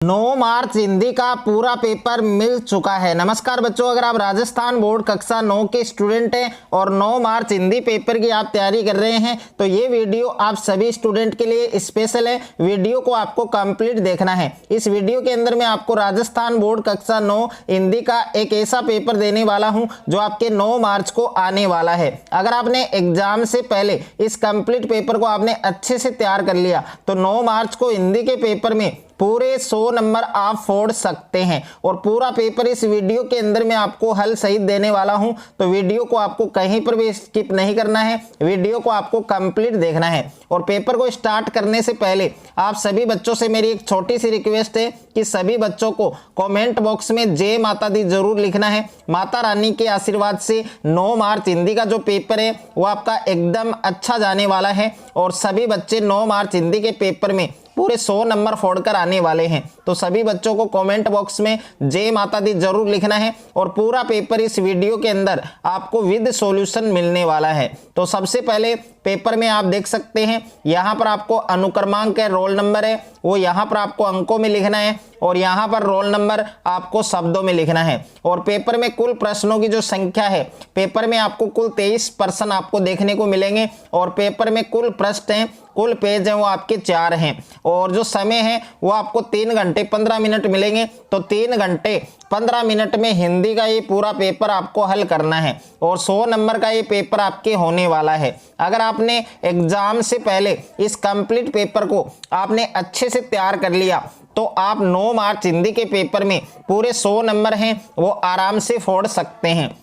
9 मार्च हिंदी का पूरा पेपर मिल चुका है। नमस्कार बच्चों, अगर आप राजस्थान बोर्ड कक्षा 9 के स्टूडेंट हैं और 9 मार्च हिंदी पेपर की आप तैयारी कर रहे हैं तो ये वीडियो आप सभी स्टूडेंट के लिए स्पेशल है। वीडियो को आपको कंप्लीट देखना है। इस वीडियो के अंदर मैं आपको राजस्थान बोर्ड कक्षा 9 हिंदी का एक ऐसा पेपर देने वाला हूं जो आपके 9 मार्च को आने वाला है। अगर आपने एग्जाम से पहले इस कंप्लीट पेपर को आपने अच्छे से तैयार कर लिया तो 9 मार्च को हिंदी के पेपर में पूरे 100 नंबर आप फोड़ सकते हैं। और पूरा पेपर इस वीडियो के अंदर मैं आपको हल सहित देने वाला हूं, तो वीडियो को आपको कहीं पर भी स्किप नहीं करना है, वीडियो को आपको कंप्लीट देखना है। और पेपर को स्टार्ट करने से पहले आप सभी बच्चों से मेरी एक छोटी सी रिक्वेस्ट है कि सभी बच्चों को कमेंट बॉक्स में जय माता दी जरूर लिखना है। माता रानी के आशीर्वाद से 9 मार्च हिंदी का जो पेपर है वो आपका एकदम अच्छा जाने वाला है और सभी बच्चे 9 मार्च हिंदी के पेपर में पूरे 100 नंबर फोड़कर आने वाले हैं। तो सभी बच्चों को कमेंट बॉक्स में जय माता दी जरूर लिखना है और पूरा पेपर इस वीडियो के अंदर आपको विद सॉल्यूशन मिलने वाला है। तो सबसे पहले पेपर में आप देख सकते हैं यहाँ पर आपको अनुक्रमांक है, रोल नंबर है वो यहाँ पर आपको अंकों में लिखना है और यहाँ पर रोल नंबर आपको शब्दों में लिखना है। और पेपर में कुल प्रश्नों की जो संख्या है, पेपर में आपको कुल 23 प्रश्न आपको देखने को मिलेंगे और पेपर में कुल प्रश्न हैं, कुल पेज हैं वो आपके 4 हैं और जो समय है वो आपको 3 घंटे 15 मिनट मिलेंगे। तो 3 घंटे 15 मिनट में हिंदी का ये पूरा पेपर आपको हल करना है और 100 नंबर का ये पेपर आपके होने वाला है। अगर आपने एग्जाम से पहले इस कंप्लीट पेपर को आपने अच्छे से तैयार कर लिया तो आप 9 मार्च हिंदी के पेपर में पूरे 100 नंबर हैं वो आराम से फोड़ सकते हैं।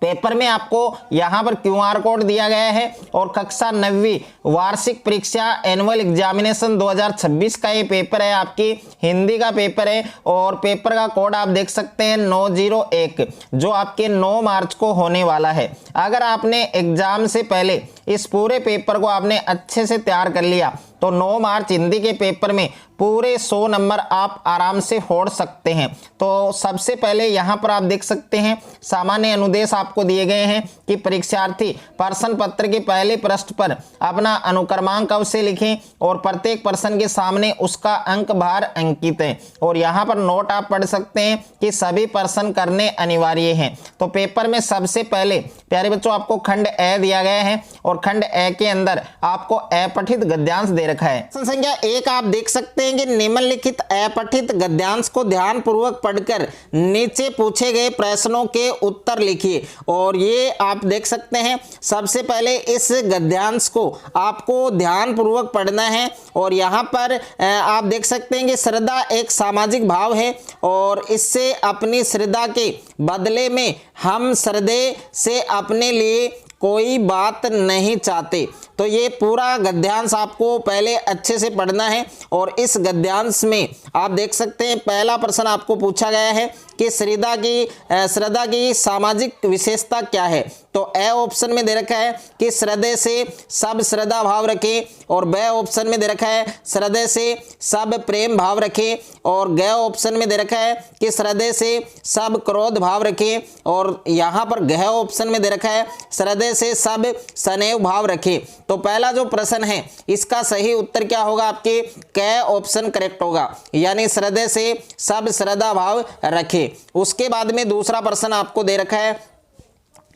पेपर में आपको यहाँ पर QR कोड दिया गया है और कक्षा 9वीं वार्षिक परीक्षा एनुअल एग्जामिनेशन 2026 का ये पेपर है, आपकी हिंदी का पेपर है और पेपर का कोड आप देख सकते हैं 901 जो आपके 9 मार्च को होने वाला है। अगर आपने एग्जाम से पहले इस पूरे पेपर को आपने अच्छे से तैयार कर लिया तो 9 मार्च हिंदी के पेपर में पूरे 100 नंबर आप आराम से फोड़ सकते हैं। तो सबसे पहले यहाँ पर आप देख सकते हैं सामान्य अनुदेश आपको दिए गए हैं कि परीक्षार्थी प्रश्न पत्र के पहले पृष्ठ पर अपना अनुक्रमांक अवश्य लिखें और प्रत्येक प्रश्न के सामने उसका अंक भार अंकित है। और यहाँ पर नोट आप पढ़ सकते हैं कि सभी प्रश्न करने अनिवार्य हैं। तो पेपर में सबसे पहले प्यारे बच्चों आपको खंड ए दिया गया है और खंड ए के अंदर आपको अपठित गद्यांश दे रखा है। प्रश्न संख्या 1 आप देख सकते हैं कि निम्नलिखित अपठित गद्यांश को ध्यानपूर्वक पढ़कर नीचे पूछे गए प्रश्नों के उत्तर लिखिए। और ये आप देख सकते हैं सबसे पहले इस गद्यांश को आपको ध्यानपूर्वक पढ़ना है और यहाँ पर आप देख सकते हैं कि श्रद्धा एक सामाजिक भाव है और इससे अपनी श्रद्धा के बदले में हम श्रद्धे से अपने लिए कोई बात नहीं चाहते। तो ये पूरा गद्यांश आपको पहले अच्छे से पढ़ना है और इस गद्यांश में आप देख सकते हैं पहला प्रश्न आपको पूछा गया है कि श्रद्धा की सामाजिक विशेषता क्या है। तो ए ऑप्शन में दे रखा है कि श्रद्धे से सब श्रद्धा भाव रखें और ब ऑप्शन में दे रखा है श्रद्धे से सब प्रेम भाव रखें और ग ऑप्शन में दे रखा है कि श्रद्धे से सब क्रोध भाव रखें और यहाँ पर घ ऑप्शन में दे रखा है श्रद्धे से सब स्नेह भाव रखें। तो पहला जो प्रश्न है इसका सही उत्तर क्या होगा, आपके क ऑप्शन करेक्ट होगा, यानी श्रद्धे से सब श्रद्धा भाव रखें। उसके बाद में दूसरा प्रश्न आपको दे रखा है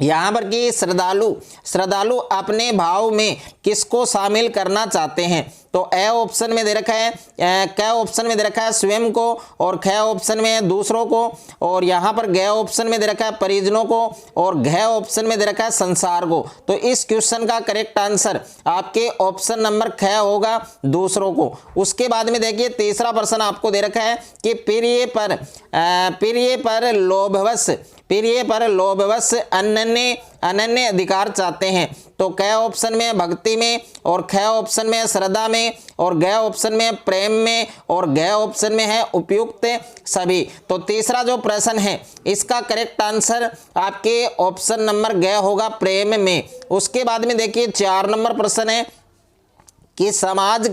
यहाँ पर कि श्रद्धालु अपने भाव में किसको शामिल करना चाहते हैं। तो ए ऑप्शन में दे रखा है क ऑप्शन में दे रखा है स्वयं को और ख ऑप्शन में दूसरों को और यहाँ पर ग ऑप्शन में दे रखा है परिजनों को और घ ऑप्शन में दे रखा है संसार को। तो इस क्वेश्चन का करेक्ट आंसर आपके ऑप्शन नंबर ख होगा, दूसरों को। उसके बाद में देखिए तीसरा प्रश्न आपको दे रखा है कि प्रिय पर लोभवश अनन्य अधिकार चाहते हैं। तो क ऑप्शन में भक्ति में और ख ऑप्शन में श्रद्धा में और ग ऑप्शन में प्रेम में और घ ऑप्शन में है उपयुक्त सभी। तो तीसरा जो प्रश्न है इसका करेक्ट आंसर आपके ऑप्शन नंबर ग होगा, प्रेम में। उसके बाद में देखिए 4 नंबर प्रश्न है कि समाज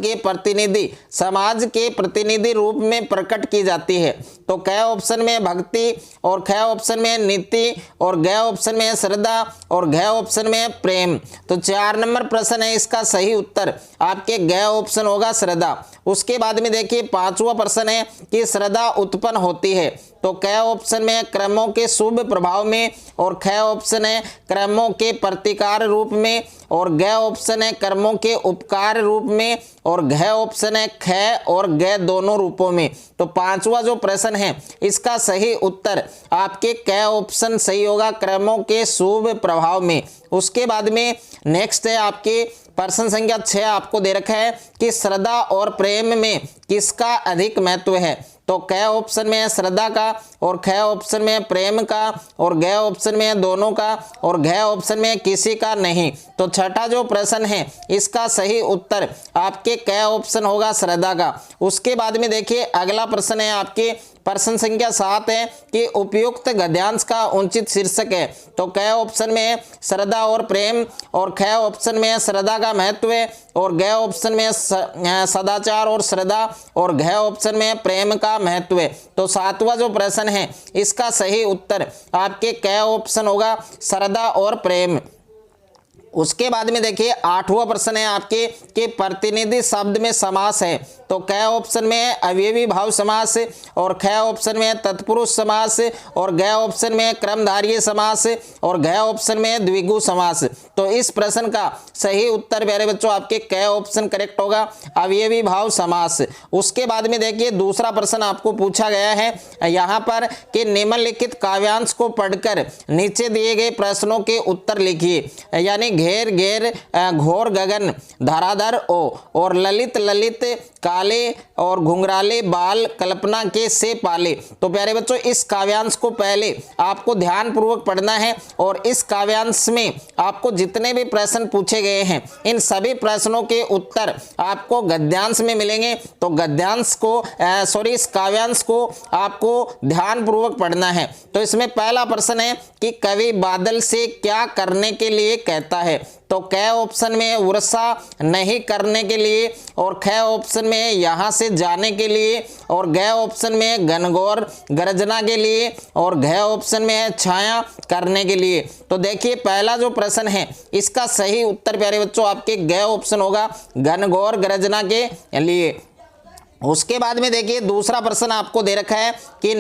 के प्रतिनिधि रूप में प्रकट की जाती है। तो क ऑप्शन में भक्ति और ख ऑप्शन में नीति और ग ऑप्शन में श्रद्धा और घ ऑप्शन में प्रेम। तो 4 नंबर प्रश्न है, इसका सही उत्तर आपके ग ऑप्शन होगा श्रद्धा। उसके बाद में देखिए 5वां प्रश्न है कि श्रद्धा उत्पन्न होती है। तो क ऑप्शन में क्रमों के शुभ प्रभाव में और ख ऑप्शन है क्रमों के प्रतिकार रूप में और ग ऑप्शन है कर्मों के उपकार रूप में और घ ऑप्शन है ख और ग दोनों रूपों में। तो 5वां जो प्रश्न है इसका सही उत्तर आपके क ऑप्शन सही होगा, क्रमों के शुभ प्रभाव में। उसके बाद में नेक्स्ट है आपके प्रश्न संख्या 6 आपको दे रखा है कि श्रद्धा और प्रेम में किसका अधिक महत्व है। तो क ऑप्शन में श्रद्धा का और ख ऑप्शन में प्रेम का और घ ऑप्शन में दोनों का और घ ऑप्शन में किसी का नहीं। तो छठा जो प्रश्न है इसका सही उत्तर आपके क ऑप्शन होगा श्रद्धा का। उसके बाद में देखिए अगला प्रश्न है आपके प्रश्न संख्या 7 है कि उपयुक्त गद्यांश का उचित शीर्षक है। तो क ऑप्शन में श्रद्धा और प्रेम और ख ऑप्शन में श्रद्धा का महत्व है और घ ऑप्शन में सदाचार और श्रद्धा और घ ऑप्शन में प्रेम का महत्व है। तो 7वां जो प्रश्न है इसका सही उत्तर आपके क ऑप्शन होगा श्रद्धा और प्रेम। उसके बाद में देखिए 8वां प्रश्न है आपके कि प्रतिनिधि शब्द में समास है। तो क ऑप्शन में अवयवी भाव समास और ख ऑप्शन में तत्पुरुष समास और घ ऑप्शन में क्रमधारय समास और घ ऑप्शन में द्विगु समास। तो इस प्रश्न का सही उत्तर प्यारे बच्चों आपके क ऑप्शन करेक्ट होगा, अवयवी भाव समास। उसके बाद में देखिए दूसरा प्रश्न आपको पूछा गया है यहाँ पर कि निम्नलिखित काव्यांश को पढ़कर नीचे दिए गए प्रश्नों के उत्तर लिखिए। यानी घेर घेर घोर गगन धराधर ओ और ललित ललित काले और घुंघराले बाल कल्पना के से पाले। तो प्यारे बच्चों इस काव्यांश को पहले आपको ध्यान पूर्वक पढ़ना है और इस काव्यांश में आपको जितने भी प्रश्न पूछे गए हैं इन सभी प्रश्नों के उत्तर आपको गद्यांश में मिलेंगे। तो गद्यांश को इस काव्यांश को आपको ध्यान पूर्वक पढ़ना है। तो इसमें पहला प्रश्न है कि कवि बादल से क्या करने के लिए कहता है। तो क ऑप्शन में वर्षा नहीं करने के लिए और ख ऑप्शन में यहाँ से जाने के लिए और घ ऑप्शन में घनघोर गर्जना के लिए और घ ऑप्शन में छाया करने के लिए। तो देखिए पहला जो प्रश्न है इसका सही उत्तर प्यारे बच्चों आपके घ ऑप्शन होगा घनघोर गर्जना के लिए। उसके बाद में देखिए दूसरा प्रश्न आपको दे रखा है कि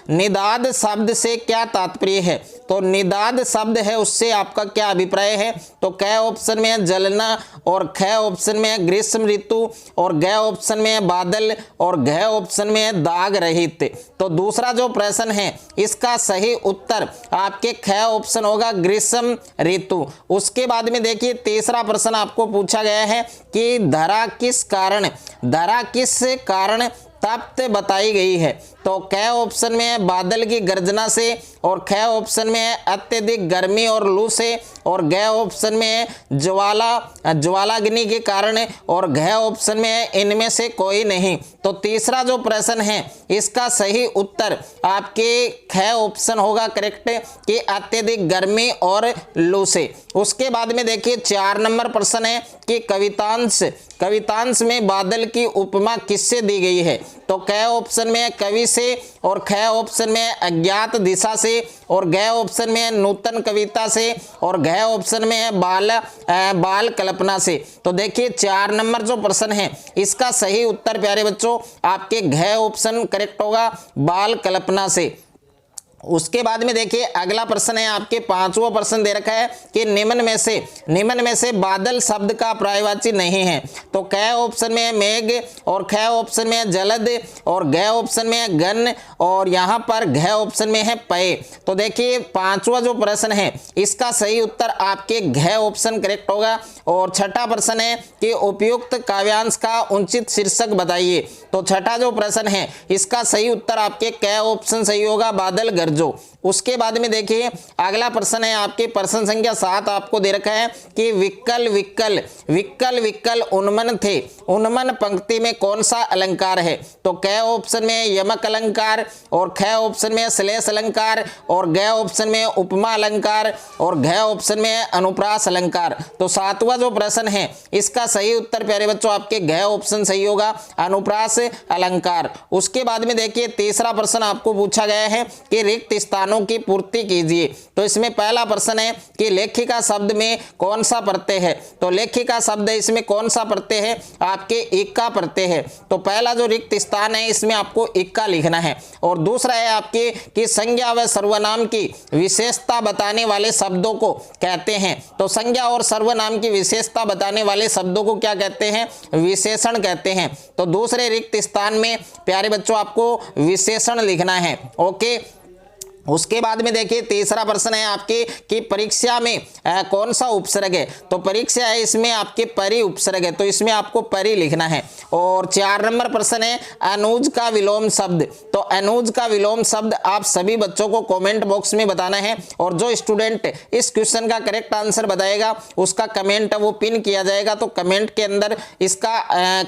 निदाद शब्द से क्या तात्पर्य है। तो निदाद शब्द है उससे आपका क्या अभिप्राय है। तो क ऑप्शन में जलना और ख ऑप्शन में ग्रीष्म ऋतु और घ ऑप्शन में बादल और घ ऑप्शन में दाग रहित। तो दूसरा जो प्रश्न है इसका सही उत्तर आपके ख ऑप्शन होगा ग्रीष्म ऋतु। उसके बाद में देखिए तीसरा प्रश्न आपको पूछा गया है कि धरा किस कारण तप्त बताई गई है। तो क ऑप्शन में बादल की गर्जना से और ख ऑप्शन में अत्यधिक गर्मी और लू से और घ ऑप्शन में ज्वालाग्नि के कारण और घ ऑप्शन में इनमें से कोई नहीं। तो तीसरा जो प्रश्न है इसका सही उत्तर आपके ख ऑप्शन होगा करेक्ट कि अत्यधिक गर्मी और लू से। उसके बाद में देखिए 4 नंबर प्रश्न है कि कवितांश में बादल की उपमा किससे दी गई है। तो क ऑप्शन में कवि से और ख ऑप्शन में अज्ञात दिशा से और घ ऑप्शन में नूतन कविता से और घ ऑप्शन में बाल कल्पना से। तो देखिए 4 नंबर जो प्रश्न है इसका सही उत्तर प्यारे बच्चों आपके घ ऑप्शन करेक्ट होगा बाल कल्पना से। उसके बाद में देखिए अगला प्रश्न है आपके 5वां प्रश्न दे रखा है कि निम्न में से बादल शब्द का पर्यायवाची नहीं है। तो क ऑप्शन में मेघ और ख ऑप्शन में जलद और घ ऑप्शन में गन और यहाँ पर घ ऑप्शन में है पय। तो देखिए 5वां जो प्रश्न है इसका सही उत्तर आपके घ ऑप्शन करेक्ट होगा। और छठा प्रश्न है कि उपयुक्त काव्यांश का उचित शीर्षक बताइए। तो छठा जो प्रश्न है इसका सही उत्तर आपके क ऑप्शन सही होगा बादल गरजो। उसके बाद में देखिए अगला प्रश्न है आपके प्रश्न संख्या 7 आपको दे रखा है कि विक्कल विक्कल विक्कल विक्कल उन्मन थे, उन्मन पंक्ति में कौन सा अलंकार है? तो क ऑप्शन में यमक अलंकार, और ख ऑप्शन में श्लेष अलंकार, और ग ऑप्शन में उपमा अलंकार, और घ ऑप्शन में अनुप्रास अलंकार। तो 7वां जो प्रश्न है इसका सही उत्तर प्यारे बच्चों आपके घ ऑप्शन सही होगा, अनुप्रास अलंकार। उसके बाद में देखिए तीसरा प्रश्न आपको पूछा गया है कि रिक्त स्थानों की पूर्ति कीजिए। तो इसमें पहला प्रश्न है कि लेखिका शब्द में कौन सा प्रत्यय है? तो लेखिका शब्द इसमें कौन सा प्रत्यय है? आपके इक्का प्रत्यय है। तो पहला जो रिक्त स्थान है इसमें आपको इक्का लिखना है। और दूसरा है आपके कि संज्ञा व सर्वनाम की विशेषता बताने वाले शब्दों को कहते हैं। तो संज्ञा और सर्वनाम की विशेषता बताने वाले शब्दों को क्या कहते हैं? विशेषण कहते हैं। तो दूसरे रिक्त स्थान में प्यारे बच्चों आपको विशेषण लिखना है। ओके। उसके बाद में देखिए तीसरा प्रश्न है आपके कि परीक्षा में कौन सा उपसर्ग है? तो परीक्षा है इसमें आपके परि उपसर्ग है, तो इसमें आपको परि लिखना है। और 4 नंबर प्रश्न है अनुज का विलोम शब्द। तो अनुज का विलोम शब्द आप सभी बच्चों को कमेंट बॉक्स में बताना है, और जो स्टूडेंट इस क्वेश्चन का करेक्ट आंसर बताएगा उसका कमेंट वो पिन किया जाएगा। तो कमेंट के अंदर इसका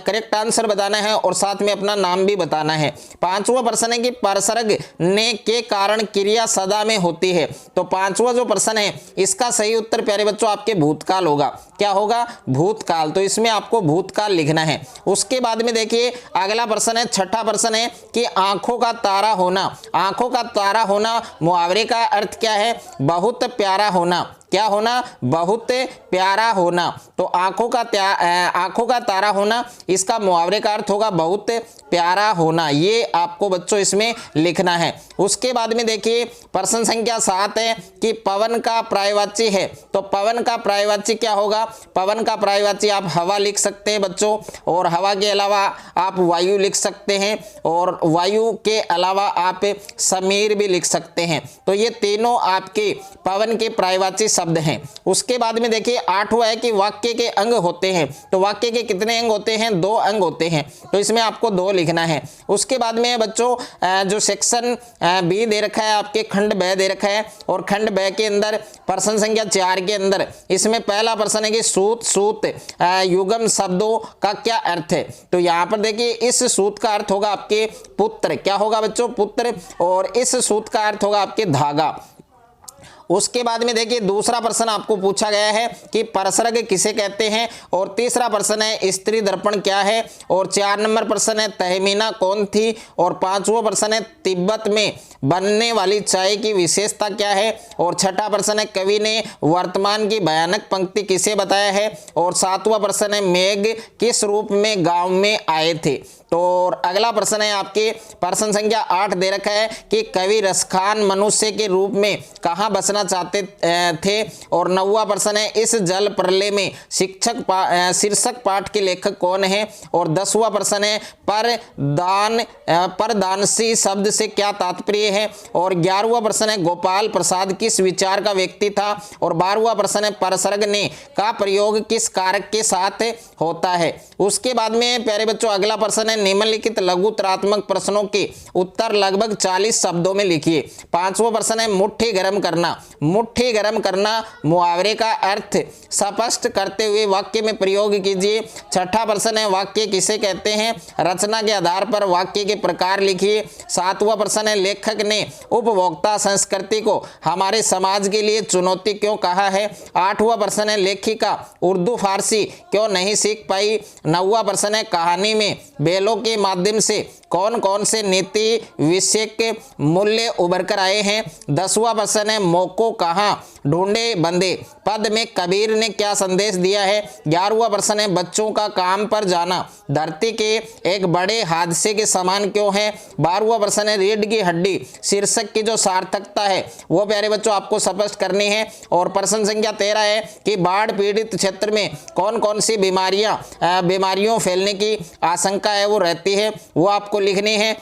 करेक्ट आंसर बताना है और साथ में अपना नाम भी बताना है। 5वां प्रश्न है कि परसर्ग ने के कारण क्रिया सदा में होती है। तो 5वां जो प्रश्न है इसका सही उत्तर प्यारे बच्चों आपके भूतकाल होगा। क्या होगा? भूतकाल। तो इसमें आपको भूतकाल लिखना है। उसके बाद में देखिए अगला प्रश्न है 6ठा प्रश्न है कि आंखों का तारा होना। आंखों का तारा होना मुहावरे का अर्थ क्या है? बहुत प्यारा होना। क्या होना? बहुत प्यारा होना। तो आंखों का तारा होना इसका मुहावरे का अर्थ होगा बहुत प्यारा होना। ये आपको बच्चों इसमें लिखना है। उसके बाद में देखिए प्रश्न संख्या 7 है कि पवन का पर्यायवाची है। तो पवन का पर्यायवाची क्या होगा? पवन का पर्यायवाची आप हवा लिख सकते हैं बच्चों, और हवा के अलावा आप वायु लिख सकते हैं, और वायु के अलावा आप समीर भी लिख सकते हैं। तो ये तीनों आपके पवन के पर्यायवाची शब्द हैं। उसके बाद में देखिए 8वां है कि वाक्य के अंग होते हैं। तो वाक्य के कितने अंग होते हैं? 2 अंग होते हैं। तो इसमें आपको 2 लिखना है। उसके बाद में बच्चों जो सेक्शन बी दे रखा है आपके खंड ब दे रखा है, और खंड ब के अंदर प्रश्न संख्या 4 के अंदर इसमें पहला प्रश्न है कि सूत सूत युगम शब्दों का क्या अर्थ है? तो यहाँ पर देखिए इस सूत का अर्थ होगा आपके पुत्र। क्या होगा बच्चों? पुत्र। और इस सूत का अर्थ होगा आपके धागा। उसके बाद में देखिए दूसरा प्रश्न आपको पूछा गया है कि परसर्ग किसे कहते हैं, और तीसरा प्रश्न है स्त्री दर्पण क्या है, और 4 नंबर प्रश्न है तहमीना कौन थी, और 5वां प्रश्न है तिब्बत में बनने वाली चाय की विशेषता क्या है, और 6ठा प्रश्न है कवि ने वर्तमान की भयानक पंक्ति किसे बताया है, और 7वां प्रश्न है मेघ किस रूप में गांव में आए थे। तो अगला प्रश्न है आपके प्रश्न संख्या 8 दे रखा है कि कवि रसखान मनुष्य के रूप में कहाँ बसना चाहते थे, और 9वां प्रश्न है इस जल प्रलय में शीर्षक पाठ के लेखक कौन है, और 10वां प्रश्न है परदानसी शब्द से क्या तात्पर्य है, और 11वां प्रश्न है गोपाल प्रसाद किस विचार का व्यक्ति था, और 12वां प्रश्न है परसर्ग ने का प्रयोग किस कारक के साथ होता है। उसके बाद में प्यारे बच्चों अगला प्रश्न है निम्नलिखित लघुतरात्मक प्रश्नों के उत्तर लगभग 40 शब्दों में लिखिए। 5वां प्रश्न है मुट्ठी गर्म करना। मुट्ठी गर्म करना मुहावरे का अर्थ स्पष्ट करते हुए वाक्य में प्रयोग कीजिए। 6ठा प्रश्न है वाक्य किसे कहते हैं, रचना के आधार पर वाक्य के प्रकार लिखिए। 7वां प्रश्न है लेखक ने उपभोक्ता संस्कृति को हमारे समाज के लिए चुनौती क्यों कहा है। 8वां प्रश्न है लेखिका उर्दू फारसी क्यों नहीं सीख पाई। 9वां प्रश्न है कहानी में बेलों के माध्यम से कौन कौन से नीति विषय के मूल्य उभर कर आए हैं। 10वां प्रश्न है मौको कहाँ ढूंढे बंदे पद में कबीर ने क्या संदेश दिया है। 11वां प्रश्न है बच्चों का काम पर जाना धरती के एक बड़े हादसे के समान क्यों है। 12वां प्रश्न है रीढ़ की हड्डी शीर्षक की जो सार्थकता है वो प्यारे बच्चों आपको स्पष्ट करनी है। और प्रश्न संख्या 13 है कि बाढ़ पीड़ित क्षेत्र में कौन कौन सी बीमारियों फैलने की आशंका है वो रहती है, वो आपको लिखनी है।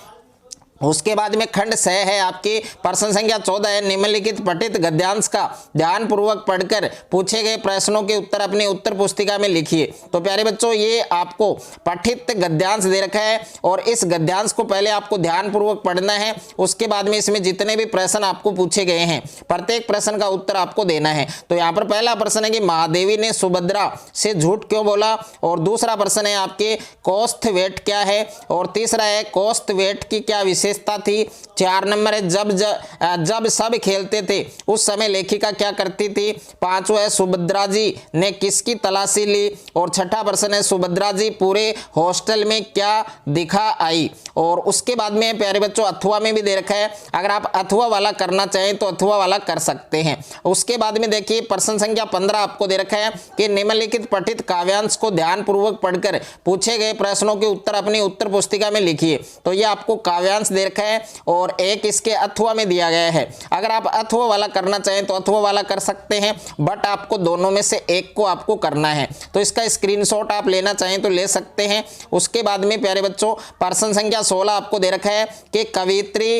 उसके बाद में खंड 6 है आपकी प्रश्न संख्या 14 है, निम्नलिखित पठित गद्यांश का ध्यानपूर्वक पढ़कर पूछे गए प्रश्नों के उत्तर अपनी उत्तर पुस्तिका में लिखिए। तो प्यारे बच्चों, ये आपको पठित गद्यांश दे रखा है और इस गद्यांश को पहले आपको ध्यानपूर्वक पढ़ना है। उसके बाद में इसमें जितने भी प्रश्न आपको पूछे गए हैं प्रत्येक प्रश्न का उत्तर आपको देना है। तो यहाँ पर पहला प्रश्न है कि महादेवी ने सुभद्रा से झूठ क्यों बोला, और दूसरा प्रश्न है आपके कौस्थ वेट क्या है, और तीसरा है कौस्थ वेट की क्या विशेषता थी। 4 नंबर है जब सब खेलते थे उस समय लेखिका क्या करती थी। 5वां है सुभद्रा जी ने किसकी तलाशी ली, और छठा प्रश्न है सुभद्रा जी पूरे हॉस्टल में क्या दिखा आई। और उसके बाद में प्यारे बच्चों अथवा में भी दे रखा है, अगर आप अथवा वाला करना चाहें तो अथवा वाला कर सकते हैं। उसके बाद में देखिए प्रश्न संख्या 15 आपको दे रखा है कि निम्नलिखित पठित काव्यांश को ध्यानपूर्वक पढ़कर पूछे गए प्रश्नों के उत्तर अपनी उत्तर पुस्तिका में लिखिए। तो ये आपको काव्यांश दे रखा है और एक इसके अथवा में दिया गया है। अगर आप अथवा वाला करना चाहें तो अथवा वाला कर सकते हैं, बट आपको दोनों में से एक को आपको करना है। तो इसका स्क्रीनशॉट आप लेना चाहें तो ले सकते हैं। उसके बाद में प्यारे बच्चों प्रश्न संख्या 16 आपको दे रखा है कि कवियत्री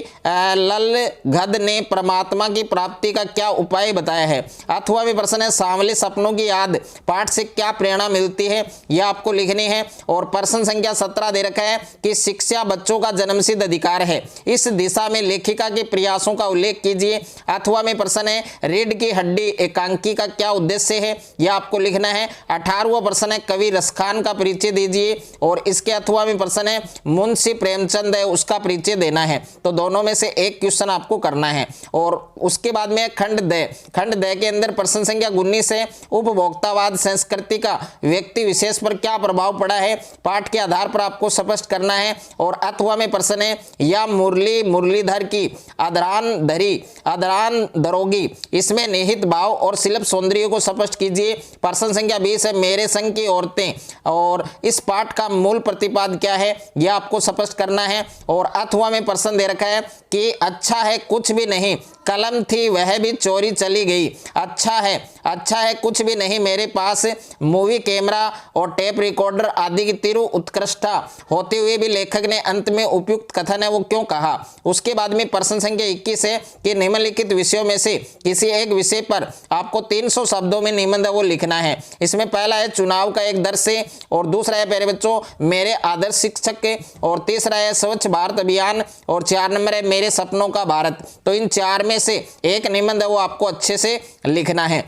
ललगद ने परमात्मा की प्राप्ति का क्या उपाय बताया है। अथवा में प्रश्न है सांवले सपनों की याद पाठ से क्या प्रेरणा मिलती है, यह आपको लिखनी है। और प्रश्न संख्या 17 दे रखा है कि शिक्षा बच्चों का जन्मसिद्ध अधिकार है, इस दिशा में लेखिका के प्रयासों का उल्लेख कीजिए। अथवा में प्रश्न है रीढ़ की हड्डी एकांकी का क्या उद्देश्य है, यह आपको लिखना है। 18वां प्रश्न है कवि रसखान का परिचय दीजिए, और इसके अथवा में प्रश्न है मुंशी प्रेमचंद है उसका परिचय देना है। तो दोनों में से एक क्वेश्चन आपको करना है। और उसके बाद में खंड द के अंदर प्रश्न संख्या 19 है उपभोक्तावाद संस्कृति का व्यक्ति विशेष पर क्या प्रभाव पड़ा है, पाठ के आधार पर आपको स्पष्ट करना है। और अथवा में प्रश्न है या मुरलीधर की अदरान दरोगी इसमें निहित भाव और शिल्प सौंदर्य को स्पष्ट कीजिए। प्रश्न संख्या 20 है मेरे संग की औरतें, और इस पाठ का मूल प्रतिपाद क्या है, यह आपको स्पष्ट करना है। और अथवा में प्रश्न दे रखा है कि अच्छा है कुछ भी नहीं, कलम थी वह भी चोरी चली गई। अच्छा है कुछ भी नहीं, मेरे पास मूवी कैमरा और टेप रिकॉर्डर आदि की तीव्र उत्कृष्टता होते हुए भी लेखक ने अंत में उपयुक्त कथन है वो क्यों कहा। उसके बाद में प्रश्न संख्या 21 है कि निम्नलिखित विषयों में से किसी एक विषय पर आपको 300 शब्दों में निबंध वो लिखना है। इसमें पहला है चुनाव का एक दृश्य, और दूसरा है प्यारे बच्चों मेरे आदर्श शिक्षक के, और तीसरा है स्वच्छ भारत अभियान, और 4 नंबर है मेरे सपनों का भारत। तो इन 4 में से एक निबंध है वो आपको अच्छे से लिखना है।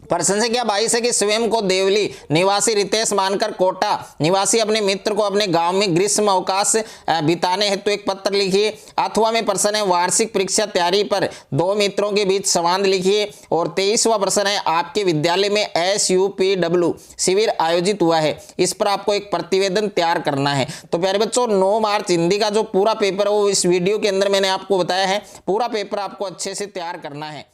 प्रश्न संख्या 22 है कि स्वयं को देवली निवासी रितेश मानकर कोटा निवासी अपने मित्र को अपने गांव में ग्रीष्म अवकाश बिताने हेतु एक पत्र लिखिए। अथवा में प्रश्न है वार्षिक परीक्षा तैयारी पर 2 मित्रों के बीच संवाद लिखिए। और 23वां प्रश्न है आपके विद्यालय में SUPW शिविर आयोजित हुआ है, इस पर आपको एक प्रतिवेदन तैयार करना है। तो प्यारे बच्चों 9 मार्च हिंदी का जो पूरा पेपर है वो इस वीडियो के अंदर मैंने आपको बताया है। पूरा पेपर आपको अच्छे से तैयार करना है।